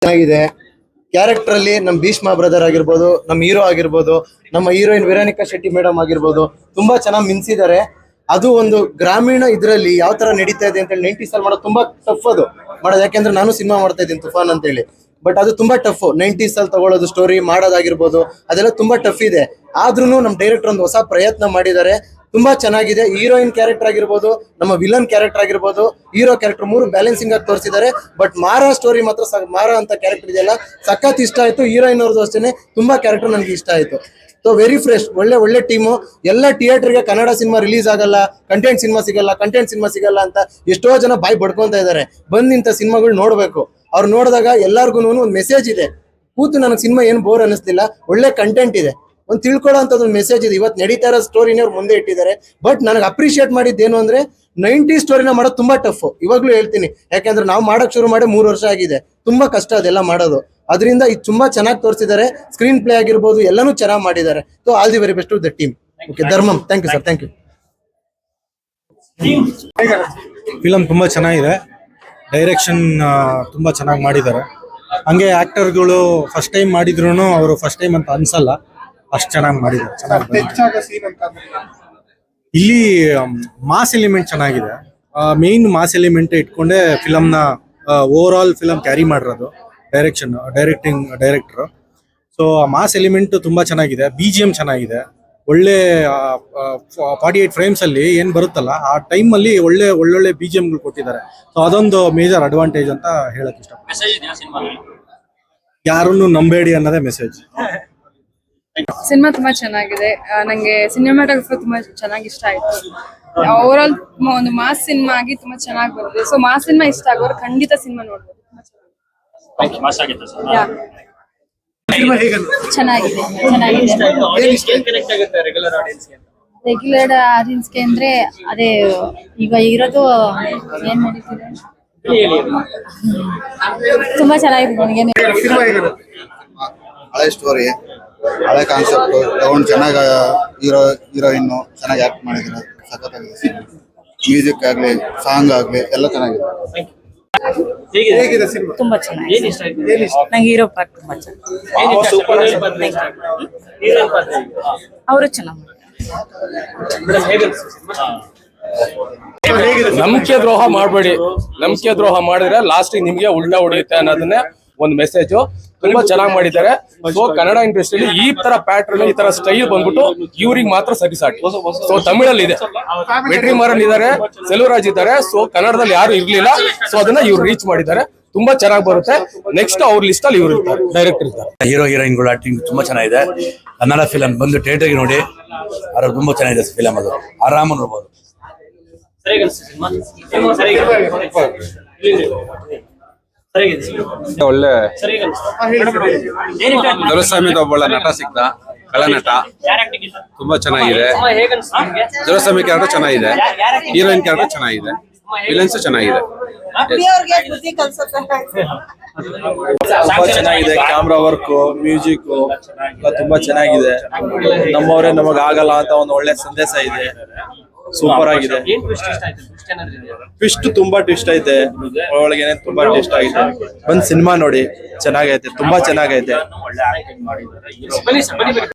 ಚೆನ್ನಾಗಿದೆ. ಕ್ಯಾರೆಕ್ಟರ್ ಅಲ್ಲಿ ನಮ್ಮ ಭೀಷ್ಮ ಬ್ರದರ್ ಆಗಿರ್ಬೋದು, ನಮ್ಮ ಹೀರೋ ಆಗಿರ್ಬೋದು, ನಮ್ಮ ಹೀರೋಯಿನ್ ವೆರೋನಿಕಾ ಶೆಟ್ಟಿ ಮೇಡಮ್ ಆಗಿರ್ಬೋದು, ತುಂಬಾ ಚೆನ್ನಾಗಿ ಮಿಂಚಿದ್ದಾರೆ. ಅದು ಒಂದು ಗ್ರಾಮೀಣ ಇದರಲ್ಲಿ ಯಾವ ತರ ನಡೀತಾ ಇದೆ ಅಂತ ಹೇಳಿ 90s ಅಲ್ಲಿ ಮಾಡೋದು ತುಂಬಾ ಟಫ್ ಅದು ಮಾಡೋದು. ಯಾಕೆಂದ್ರೆ ನಾನು ಸಿನಿಮಾ ಮಾಡ್ತಾ ಇದ್ದೀನಿ ತುಫಾನ್ ಅಂತ ಹೇಳಿ. ಬಟ್ ಅದು ತುಂಬಾ ಟಫ್ 90s ಅಲ್ಲಿ ತಗೊಳ್ಳೋದು ಸ್ಟೋರಿ ಮಾಡೋದಾಗಿರ್ಬೋದು, ಅದೆಲ್ಲ ತುಂಬಾ ಟಫ್ ಇದೆ. ಆದ್ರೂ ನಮ್ಮ ಡೈರೆಕ್ಟರ್ ಒಂದು ಹೊಸ ಪ್ರಯತ್ನ ಮಾಡಿದ್ದಾರೆ. ತುಂಬಾ ಚೆನ್ನಾಗಿದೆ. ಹೀರೋಯಿನ್ ಕ್ಯಾರೆಕ್ಟರ್ ಆಗಿರ್ಬೋದು, ನಮ್ಮ ವಿಲನ್ ಕ್ಯಾರೆಕ್ಟರ್ ಆಗಿರ್ಬೋದು, ಹೀರೋ ಕ್ಯಾರೆಕ್ಟರ್ ಮೂರು ಬ್ಯಾಲೆನ್ಸಿಂಗ್ ಆಗಿ ತೋರಿಸಿದ್ದಾರೆ. ಬಟ್ ಮಾರಾ ಸ್ಟೋರಿ ಮಾತ್ರ ಮಾರಾ ಅಂತ ಕ್ಯಾರೆಕ್ಟರ್ ಇದೆಯಲ್ಲ ಸಖತ್ ಇಷ್ಟ ಆಯ್ತು. ಹೀರೋಯಿನ್ ಅವ್ರದ್ದು ಅಷ್ಟೇ ತುಂಬಾ ಕ್ಯಾರೆಕ್ಟರ್ ನನಗೆ ಇಷ್ಟ ಆಯ್ತು. ಸೊ ವೆರಿ ಫ್ರೆಶ್, ಒಳ್ಳೆ ಟೀಮು. ಎಲ್ಲ ಥಿಯೇಟರ್ಗೆ ಕನ್ನಡ ಸಿನಿಮಾ ರಿಲೀಸ್ ಆಗಲ್ಲ, ಕಂಟೆಂಟ್ ಸಿನಿಮಾ ಸಿಗಲ್ಲ ಅಂತ ಎಷ್ಟೋ ಜನ ಬಾಯಿ ಬಡ್ಕೊಂತ ಇದ್ದಾರೆ. ಬಂದು ಇಂಥ ಸಿನಿಮಾಗಳು ನೋಡ್ಬೇಕು. ಅವ್ರು ನೋಡಿದಾಗ ಎಲ್ಲಾರ್ಗು ಒಂದು ಮೆಸೇಜ್ ಇದೆ. ಕೂತು ನನಗೆ ಸಿನಿಮಾ ಏನು ಬೋರ್ ಅನ್ನಿಸ್ತಿಲ್ಲ, ಒಳ್ಳೆ ಕಂಟೆಂಟ್ ಇದೆ, ಒಂದು ತಿಳ್ಕೊಳ್ಳೋ ಅಂತ ಒಂದು ಮೆಸೇಜ್ ಇದೆ. ಇವತ್ತು ನಡೀತಾ ಇರೋ ಸ್ಟೋರಿನೇ ಅವ್ರು ಮುಂದೆ ಇಟ್ಟಿದ್ದಾರೆ. ಬಟ್ ನನಗೆ ಅಪ್ರಿಷಿಯೇಟ್ ಮಾಡಿದ್ದೇನು ಅಂದ್ರೆ 90 ಸ್ಟೋರಿನ ಮಾಡೋದು ತುಂಬಾ ಟಫ್. ಇವಾಗ್ಲೂ ಹೇಳ್ತೀನಿ, ಯಾಕಂದ್ರೆ ನಾವು ಮಾಡಕ್ ಶುರು ಮಾಡಿ 3 ವರ್ಷ ಆಗಿದೆ. ತುಂಬಾ ಕಷ್ಟ ಅದೆಲ್ಲ ಮಾಡೋದು. ಅದರಿಂದ ಇದು ತುಂಬಾ ಚೆನ್ನಾಗಿ ತೋರಿಸಿದ್ದಾರೆ. ಸ್ಕ್ರೀನ್ ಪ್ಲೇ ಆಗಿರ್ಬೋದು ಎಲ್ಲಾನು ಚೆನ್ನಾಗಿ ಮಾಡಿದ್ದಾರೆ. So all the very best to the team. Okay Dharmam, thank you sir, thank you. Film ತುಂಬಾ ಚೆನ್ನಾಗಿದೆ. ಡೈರೆಕ್ಷನ್ ತುಂಬಾ ಚೆನ್ನಾಗಿ ಮಾಡಿದ್ದಾರೆ. ಹಂಗೆ ಆಕ್ಟರ್ಗಳು ಫಸ್ಟ್ ಟೈಮ್ ಮಾಡಿದ್ರು ಅವರು ಫಸ್ಟ್ ಟೈಮ್ ಅಂತ ಅನ್ಸಲ್ಲ, ಅಷ್ಟು ಚೆನ್ನಾಗಿ ಮಾಡಿದ್ದಾರೆ. ಇಲ್ಲಿ ಮಾಸ್ ಎಲಿಮೆಂಟ್ ಚೆನ್ನಾಗಿದೆ. ಮೇನ್ ಮಾಸ್ ಎಲಿಮೆಂಟ್ ಇಟ್ಕೊಂಡೆ ಫಿಲಮ್ನ ಓವರ್ ಆಲ್ ಫಿಲಮ್ ಕ್ಯಾರಿ ಮಾಡಿರೋದು ಡೈರೆಕ್ಟರ್. ಸೊ ಮಾಸ್ ಎಲಿಮೆಂಟ್ ತುಂಬಾ ಚೆನ್ನಾಗಿದೆ. BGM ಚೆನ್ನಾಗಿದೆ. ಒಳ್ಳೆ 48 ಫ್ರೇಮ್ಸ್ ಅಲ್ಲಿ ಏನ್ ಬರುತ್ತಲ್ಲ ಆ ಟೈಮ್ ಅಲ್ಲಿ ಒಳ್ಳೊಳ್ಳೆ BGM ಗಳು ಕೊಟ್ಟಿದ್ದಾರೆ. ಸೊ ಅದೊಂದು ಮೇಜರ್ ಅಡ್ವಾಂಟೇಜ್ ಅಂತ ಹೇಳಕ್ ಇಷ್ಟಪಡ್ತೀನಿ. ಯಾರನ್ನು ನಂಬೇಡಿ ಅನ್ನೋದೇ ಮೆಸೇಜ್. ಸಿನಿಮಾ ತುಂಬಾ ಚೆನ್ನಾಗಿದೆ. ನಂಗೆ ಸಿನಿಮಾಟೋಗ್ರಫಿ ತುಂಬಾ ಚೆನ್ನಾಗಿ ಇಷ್ಟ ಆಯ್ತು. ಓವರ್ ಆಲ್ ಒಂದು ಮಾಸ್ ಸಿನಿಮಾ ಆಗಿ ತುಂಬಾ ಚೆನ್ನಾಗಿ ಬಂದಿದೆ. ಸೊ ಮಾಸ್ ಸಿನಿಮಾ ಇಷ್ಟ ಆಗೋರು ಖಂಡಿತ ಸಿನಿಮಾ ನೋಡ್ಬೋದು. ಚೆನ್ನಾಗಿದೆ. ರೆಗ್ಯುಲರ್ ಆಡಿಯನ್ಸ್ಗೆ ಅಂದ್ರೆ ಅದೇ ಈಗ ಇರೋದು ಏನ್ ನಡೀತಿದೆ ತುಂಬಾ ಚೆನ್ನಾಗಿದೆ. ನನಗೆ ಹಳೆ ಸ್ಟೋರಿ, ಹಳೆ ಕಾನ್ಸೆಪ್ಟ್ ತಗೊಂಡು ಚೆನ್ನಾಗಿ ಹೀರೋಯಿನ್ ಚೆನ್ನಾಗಿ ಆಕ್ಟ್ ಮಾಡಿದ್ದಾರೆ. ಸಖತ್ತಾಗಿದೆ. ಮ್ಯೂಸಿಕ್ ಆಗ್ಲಿ, ಸಾಂಗ್ ಆಗ್ಲಿ ಎಲ್ಲ ಚೆನ್ನಾಗಿದೆ. ತುಂಬಾ ಚೆನ್ನಾಗಿದೆ. ನಂಗೆ ಹೀರೋ ಪಾರ್ಟ್ ತುಂಬಾ ಚೆನ್ನಾಗಿ, ಅವರು ಚೆನ್ನಾಗಿ. ನಂಬಿಕೆ ದ್ರೋಹ ಮಾಡಬೇಡಿ. ನಂಬಿಕೆ ದ್ರೋಹ ಮಾಡಿದ್ರೆ ಲಾಸ್ಟ್ ನಿಮ್ಗೆ ಉಲ್ಟಾ ಹೊಡೆಯುತ್ತೆ ಅನ್ನೋದನ್ನೇ ಒಂದು ಮೆಸೇಜ್. ತುಂಬಾ ಚೆನ್ನಾಗಿ ಮಾಡಿದ್ದಾರೆ. ಸೊ ಕನ್ನಡ ಇಂಡಸ್ಟ್ರಿಯಲ್ಲಿ ಈ ತರ ಪ್ಯಾಟರ್ನ್, ಈ ತರ ಸ್ಟೈಲ್ ಬಂದ್ಬಿಟ್ಟು ಇವ್ರಿಗೆ ಮಾತ್ರ ಸರಿಸಾಟಿ. ಸೊ ತಮಿಳಲ್ಲಿ ಇದೆ, ವೆಟ್ರಿಮಾರನ್ ಇದ್ದಾರೆ, ಸೆಲ್ವರಾಜ್ ಇದ್ದಾರೆ. ಸೊ ಕನ್ನಡದಲ್ಲಿ ಯಾರು ಇರ್ಲಿಲ್ಲ. ಸೊ ಅದನ್ನ ಇವ್ರು ರೀಚ್ ಮಾಡಿದ್ದಾರೆ. ತುಂಬಾ ಚೆನ್ನಾಗಿ ಬರುತ್ತೆ. ನೆಕ್ಸ್ಟ್ ಅವ್ರ ಲಿಸ್ಟ್ ಅಲ್ಲಿ ಇವ್ರು ಇರ್ತಾರೆ, ಡೈರೆಕ್ಟರ್ ಇರ್ತಾರೆ. ಹೀರೋ ಹೀರೋಯಿನ್ಗಳು ಆಕ್ಟಿಂಗ್ ತುಂಬಾ ಚೆನ್ನಾಗಿದೆ. ಕನ್ನಡ ಫಿಲಮ್ ಬಂದು ಥಿಯೇಟರ್ಗೆ ನೋಡಿ, ಅದು ತುಂಬಾ ಚೆನ್ನಾಗಿದೆ ಫಿಲಮ್. ಅದು ಆರಾಮ ನೋಡ್ಬೋದು. ಒಳ್ಳೆ ದೊರೆಸ್ವಾಮಿ ಒಬ್ಬಳ ನಟ ಸಿಕ್ತ, ಕಳನಟ. ತುಂಬಾ ಚೆನ್ನಾಗಿದೆ. ದೊರೆಸ್ವಾಮಿ ಕ್ಯಾರೆಕ್ಟರ್ ಚೆನ್ನಾಗಿದೆ, ಹೀರೋಯಿನ್ ಕ್ಯಾರೆಕ್ಟರ್ ಚೆನ್ನಾಗಿದೆ, ವಿಲನ್ಸ್ ಚೆನ್ನಾಗಿದೆ. ತುಂಬಾ ಚೆನ್ನಾಗಿದೆ. ಕ್ಯಾಮ್ರಾ ವರ್ಕ್, ಮ್ಯೂಸಿಕ್ ಎಲ್ಲ ತುಂಬಾ ಚೆನ್ನಾಗಿದೆ. ನಮ್ಮವರೇ ನಮಗ್ ಆಗಲ್ಲ ಅಂತ ಒಂದು ಒಳ್ಳೆ ಸಂದೇಶ ಇದೆ. ಸೂಪರ್ ಆಗಿದೆ. ಟ್ವಿಸ್ಟ್ ತುಂಬಾ ಟ್ವಿಸ್ಟ್ ಐತೆ ಒಳಗೇನೆ, ತುಂಬಾ ಟ್ವಿಸ್ಟ್ ಆಗಿದೆ. ಬಂದ್ ಸಿನಿಮಾ ನೋಡಿ, ಚೆನ್ನಾಗೈತೆ, ತುಂಬಾ ಚೆನ್ನಾಗೈತೆ.